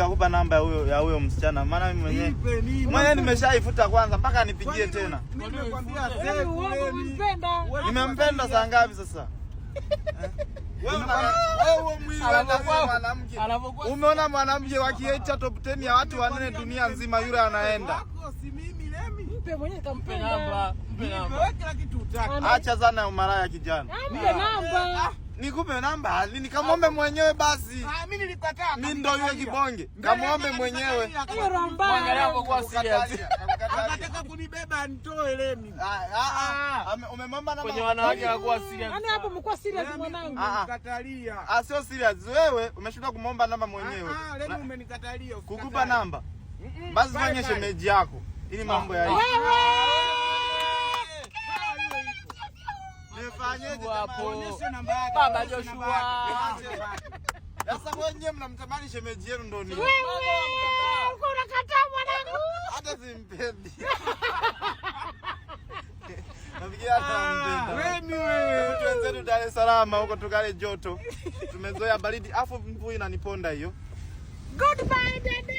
nitakupa namba ya huyo msichana. Maana mimi mwenyewe nimeshaifuta kwanza mpaka nipigie tena. Mimi nimekwambia umpenda. Nimempenda saa ngapi sasa? Wewe mwanamke. Umeona mwanamke wakiacha top 10 ya watu wanne dunia nzima yule anaenda. Si mimi Lemi. Mpe mwenyewe kampenda namba. Wewe kila kitu utaka. Acha sana umalaya kijana. Mpe namba. Nikupe namba, nikamwombe mwenyewe basi. Mimi nilikataa. Mimi ndio yule kibonge. Kamwombe mwenyewe. Hiyo romba. Angalia hapo kwa serious. Anataka kunibeba nitoe Lemi. Umemwomba namba. Kwenye wanawake hakuwa serious. Yaani hapo mko serious mwanangu. Nikatalia. Sio serious. Wewe umeshinda kumwomba namba mwenyewe. Lemi umenikatalia. Kukupa namba. Basi fanye shemeji yako. Ili mambo ya hivi. Nifanyeje hapo? Onyesha namba yake. Baba Joshua. Sasa wenyewe mnamtamani shemeji yenu ndo nini? Wewe uko unakataa mwanangu. Hata simpendi. Nafikia hata mpenda. Wewe Tuenzetu Dar es Salaam huko tukale joto. Tumezoea baridi afu mvua inaniponda hiyo. Goodbye dada.